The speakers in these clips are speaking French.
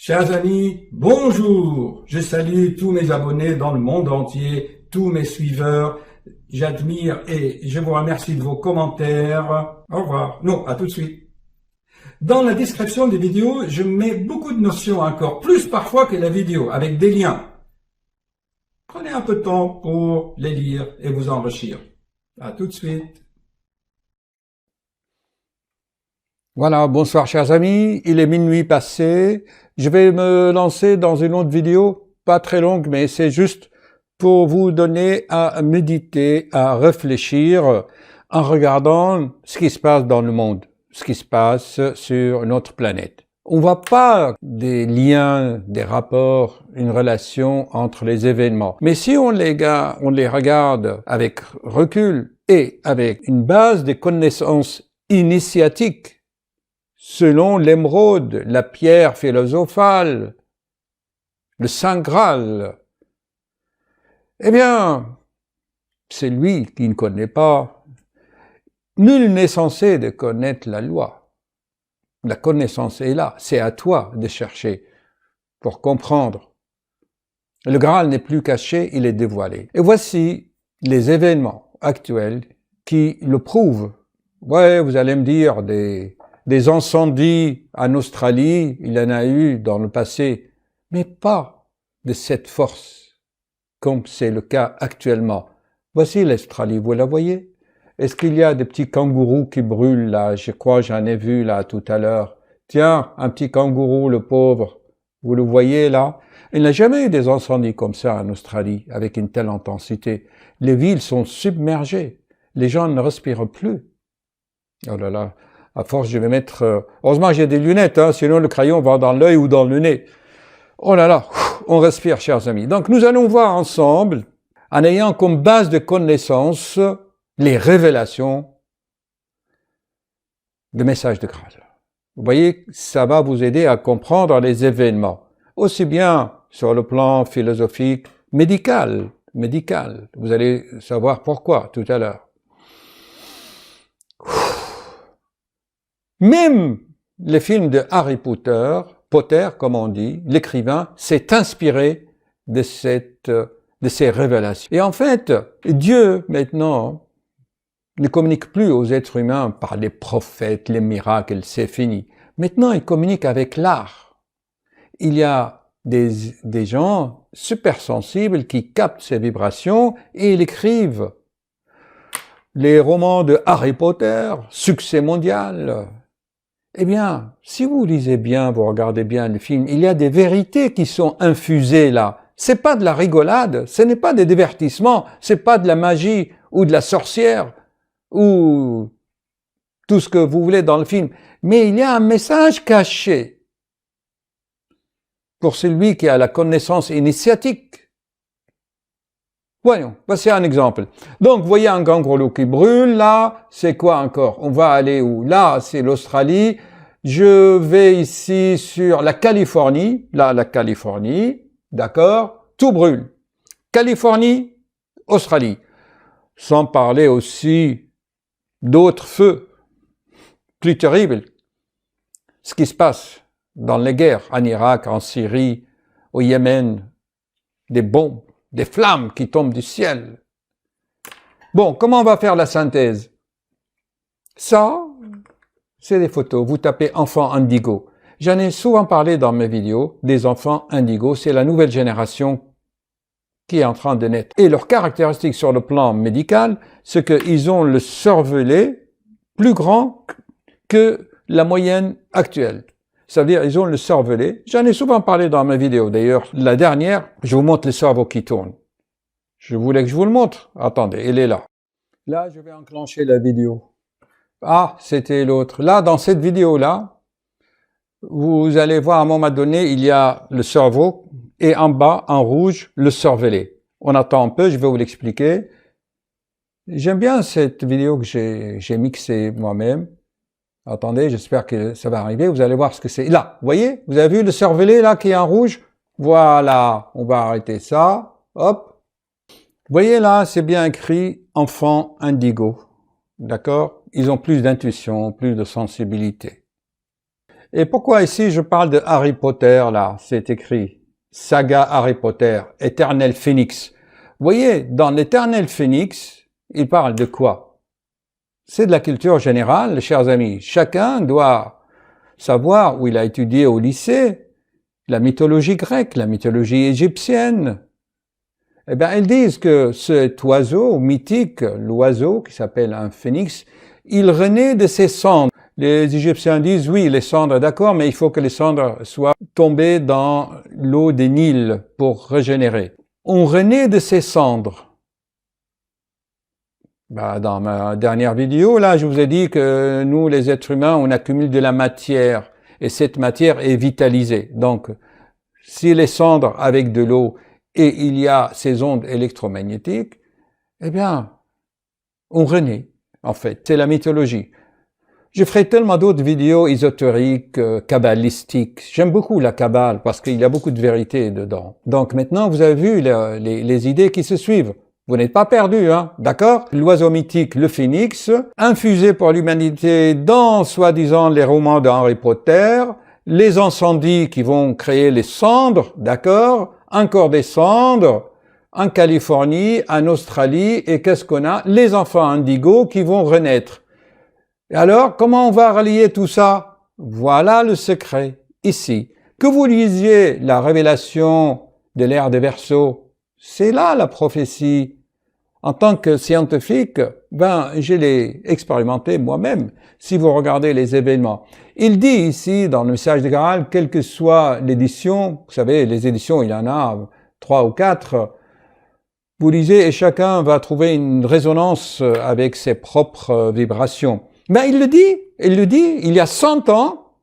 Chers amis, bonjour. Je salue tous mes abonnés dans le monde entier, tous mes suiveurs. J'admire et je vous remercie de vos commentaires. Au revoir. Non, à tout de suite. Dans la description des vidéos, je mets beaucoup de notions encore, plus parfois que la vidéo, avec des liens. Prenez un peu de temps pour les lire et vous enrichir. À tout de suite. Voilà, bonsoir chers amis, il est minuit passé. Je vais me lancer dans une autre vidéo, pas très longue, mais c'est juste pour vous donner à méditer, à réfléchir en regardant ce qui se passe dans le monde, ce qui se passe sur notre planète. On voit pas des liens, des rapports, une relation entre les événements. Mais si on les regarde avec recul et avec une base de connaissances initiatiques, selon l'émeraude, la pierre philosophale, le Saint Graal, eh bien, c'est lui qui ne connaît pas. Nul n'est censé de connaître la loi. La connaissance est là, c'est à toi de chercher pour comprendre. Le Graal n'est plus caché, il est dévoilé. Et voici les événements actuels qui le prouvent. Ouais, vous allez me dire, des incendies en Australie, il y en a eu dans le passé, mais pas de cette force, comme c'est le cas actuellement. Voici l'Australie, vous la voyez? Est-ce qu'il y a des petits kangourous qui brûlent là? Je crois, j'en ai vu là tout à l'heure. Tiens, un petit kangourou, le pauvre. Vous le voyez là? Il n'y a jamais eu des incendies comme ça en Australie, avec une telle intensité. Les villes sont submergées. Les gens ne respirent plus. Oh là là. À force, je vais mettre... Heureusement, j'ai des lunettes, hein, sinon le crayon va dans l'œil ou dans le nez. Oh là là, on respire, chers amis. Donc, nous allons voir ensemble, en ayant comme base de connaissances les révélations de messages de Graal. Vous voyez, ça va vous aider à comprendre les événements, aussi bien sur le plan philosophique, médical. Vous allez savoir pourquoi tout à l'heure. Même les films de Harry Potter, comme on dit, l'écrivain, s'est inspiré de ces révélations. Et en fait, Dieu, maintenant, ne communique plus aux êtres humains par les prophètes, les miracles, c'est fini. Maintenant, il communique avec l'art. Il y a des gens super sensibles qui captent ces vibrations et ils écrivent. Les romans de Harry Potter, succès mondial. Eh bien, si vous lisez bien, vous regardez bien le film, il y a des vérités qui sont infusées là. C'est pas de la rigolade, ce n'est pas des divertissements, c'est pas de la magie ou de la sorcière ou tout ce que vous voulez dans le film. Mais il y a un message caché pour celui qui a la connaissance initiatique. Voyons, voici un exemple. Donc, vous voyez un kangourou qui brûle, là, c'est quoi encore? On va aller où? Là, c'est l'Australie. Je vais ici sur la Californie. Là, la Californie, d'accord? Tout brûle. Californie, Australie. Sans parler aussi d'autres feux plus terribles. Ce qui se passe dans les guerres, en Irak, en Syrie, au Yémen, des bombes, des flammes qui tombent du ciel. Bon, comment on va faire la synthèse? Ça, c'est des photos. Vous tapez enfants indigo. J'en ai souvent parlé dans mes vidéos des enfants indigo. C'est la nouvelle génération qui est en train de naître. Et leur caractéristique sur le plan médical, c'est qu'ils ont le cervelet plus grand que la moyenne actuelle. Ça veut dire ils ont le cervelet. J'en ai souvent parlé dans mes vidéos. D'ailleurs, la dernière, je vous montre le cerveau qui tourne. Je voulais que je vous le montre. Attendez, il est là. Là, je vais enclencher la vidéo. Ah, c'était l'autre. Là, dans cette vidéo-là, vous allez voir à un moment donné, il y a le cerveau et en bas, en rouge, le cervelet. On attend un peu, je vais vous l'expliquer. J'aime bien cette vidéo que j'ai mixée moi-même. Attendez, j'espère que ça va arriver. Vous allez voir ce que c'est. Là, vous voyez? Vous avez vu le cervelet là qui est en rouge? Voilà, on va arrêter ça. Hop. Vous voyez là, c'est bien écrit « enfant indigo ». D'accord? Ils ont plus d'intuition, plus de sensibilité. Et pourquoi ici je parle de Harry Potter, là, c'est écrit Saga Harry Potter, Éternel Phénix. Vous voyez, dans l'Éternel Phénix, il parle de quoi? C'est de la culture générale, chers amis. Chacun doit savoir où il a étudié au lycée, la mythologie grecque, la mythologie égyptienne. Eh bien, ils disent que cet oiseau mythique, l'oiseau qui s'appelle un phénix, il renaît de ses cendres. Les Égyptiens disent, oui, les cendres, d'accord, mais il faut que les cendres soient tombées dans l'eau des Nils pour régénérer. On renaît de ses cendres. Dans ma dernière vidéo, là, je vous ai dit que nous, les êtres humains, on accumule de la matière et cette matière est vitalisée. Donc, si les cendres avec de l'eau et il y a ces ondes électromagnétiques, eh bien, on renaît, en fait. C'est la mythologie. Je ferai tellement d'autres vidéos ésotériques, kabbalistiques. J'aime beaucoup la kabbale parce qu'il y a beaucoup de vérité dedans. Donc maintenant, vous avez vu les idées qui se suivent. Vous n'êtes pas perdus, hein, d'accord? L'oiseau mythique, le phénix, infusé pour l'humanité dans, soi-disant, les romans d'Harry Potter, les incendies qui vont créer les cendres, d'accord? Encore des cendres, en Californie, en Australie, et qu'est-ce qu'on a? Les enfants indigos qui vont renaître. Et alors, comment on va relier tout ça? Voilà le secret, ici. Que vous lisiez la révélation de l'ère des Verseaux, c'est là la prophétie. En tant que scientifique, je l'ai expérimenté moi-même, si vous regardez les événements. Il dit ici, dans le message de Graal, quelle que soit l'édition, vous savez, les éditions, il y en a 3 ou 4, vous lisez et chacun va trouver une résonance avec ses propres vibrations. Il le dit, il y a 100 ans,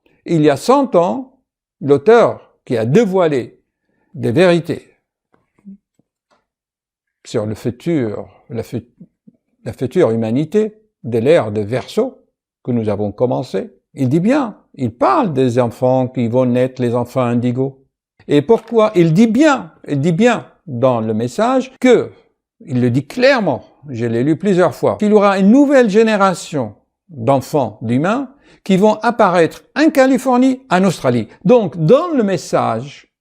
l'auteur qui a dévoilé des vérités sur le futur, la future humanité de l'ère de Verseau que nous avons commencé, il dit bien, il parle des enfants qui vont naître, les enfants indigos. Et pourquoi? Il dit bien dans le message que, il le dit clairement, je l'ai lu plusieurs fois, qu'il y aura une nouvelle génération d'enfants, d'humains, qui vont apparaître en Californie, en Australie. Donc, dans le message,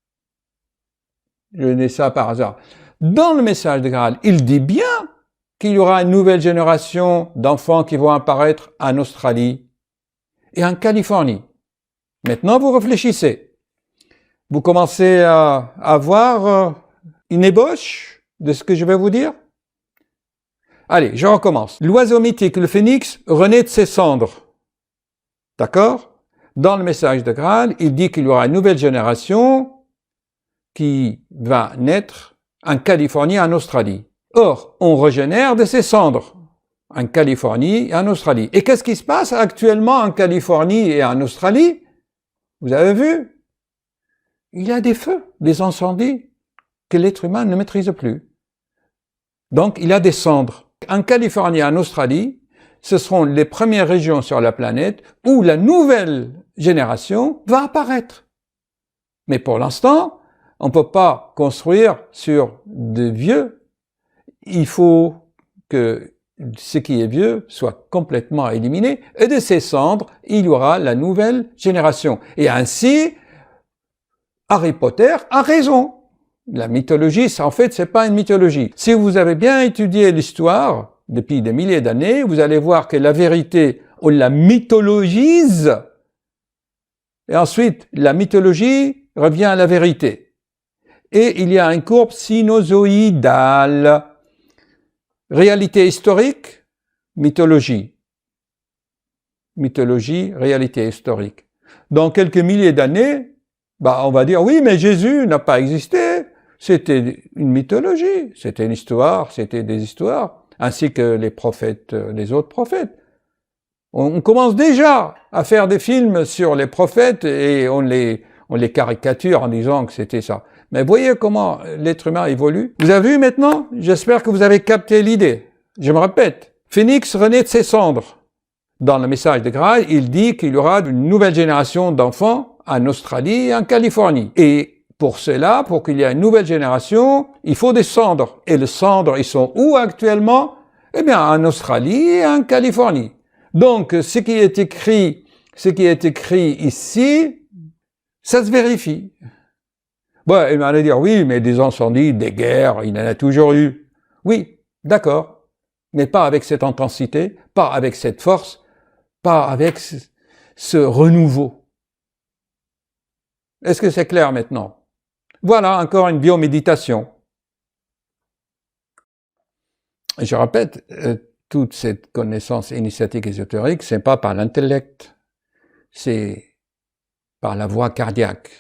je dis ça par hasard, dans le message de Graal, il dit bien qu'il y aura une nouvelle génération d'enfants qui vont apparaître en Australie et en Californie. Maintenant, vous réfléchissez. Vous commencez à avoir une ébauche de ce que je vais vous dire? Allez, je recommence. L'oiseau mythique, le phénix, renaît de ses cendres. D'accord? Dans le message de Graal, il dit qu'il y aura une nouvelle génération qui va naître en Californie et en Australie. Or, on régénère de ses cendres en Californie et en Australie. Et qu'est-ce qui se passe actuellement en Californie et en Australie? Vous avez vu? Il y a des feux, des incendies que l'être humain ne maîtrise plus. Donc, il y a des cendres. En Californie et en Australie, ce seront les premières régions sur la planète où la nouvelle génération va apparaître. Mais pour l'instant, on ne peut pas construire sur de vieux. Il faut que ce qui est vieux soit complètement éliminé. Et de ces cendres, il y aura la nouvelle génération. Et ainsi, Harry Potter a raison. La mythologie, en fait, c'est pas une mythologie. Si vous avez bien étudié l'histoire depuis des milliers d'années, vous allez voir que la vérité, on la mythologise. Et ensuite, la mythologie revient à la vérité. Et il y a une courbe sinusoïdale. Réalité historique, mythologie. Mythologie, réalité historique. Dans quelques milliers d'années, on va dire, oui, mais Jésus n'a pas existé. C'était une mythologie, c'était une histoire, c'était des histoires, ainsi que les prophètes, les autres prophètes. On commence déjà à faire des films sur les prophètes et on les caricature en disant que c'était ça. Mais voyez comment l'être humain évolue. Vous avez vu maintenant? J'espère que vous avez capté l'idée. Je me répète, Phénix renaît de ses cendres. Dans le message de Graal, il dit qu'il y aura une nouvelle génération d'enfants en Australie et en Californie. Et pour cela, pour qu'il y ait une nouvelle génération, il faut des cendres. Et les cendres, ils sont où actuellement? Eh bien, en Australie et en Californie. Donc, ce qui est écrit ce qui est écrit ici, ça se vérifie. Bon, il m'allait dire, oui, mais des incendies, des guerres, il y en a toujours eu. Oui, d'accord, mais pas avec cette intensité, pas avec cette force, pas avec ce renouveau. Est-ce que c'est clair maintenant? Voilà encore une bioméditation. Je répète, toute cette connaissance initiatique ésotérique, c'est pas par l'intellect, c'est par la voie cardiaque.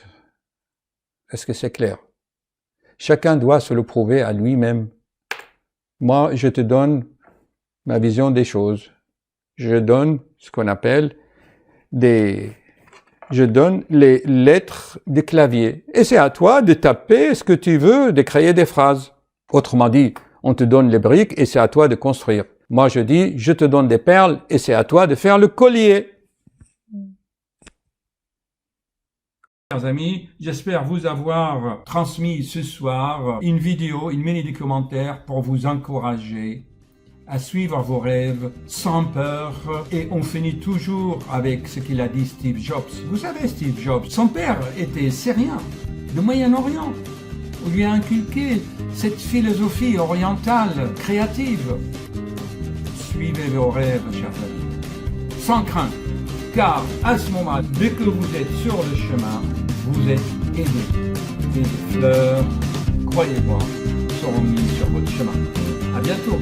Est-ce que c'est clair? Chacun doit se le prouver à lui-même. Moi, je te donne ma vision des choses. Je donne ce qu'on appelle je donne les lettres du clavier. Et c'est à toi de taper ce que tu veux, de créer des phrases. Autrement dit, on te donne les briques et c'est à toi de construire. Moi, je dis, je te donne des perles et c'est à toi de faire le collier. Chers amis, j'espère vous avoir transmis ce soir une vidéo, une mini documentaire pour vous encourager à suivre vos rêves sans peur. Et on finit toujours avec ce qu'il a dit Steve Jobs. Vous savez, Steve Jobs, son père était syrien, du Moyen-Orient. On lui a inculqué cette philosophie orientale, créative. Suivez vos rêves, chers amis, sans crainte, car à ce moment, dès que vous êtes sur le chemin, vous êtes aidé. Et les fleurs, croyez-moi, seront mises sur votre chemin. À bientôt.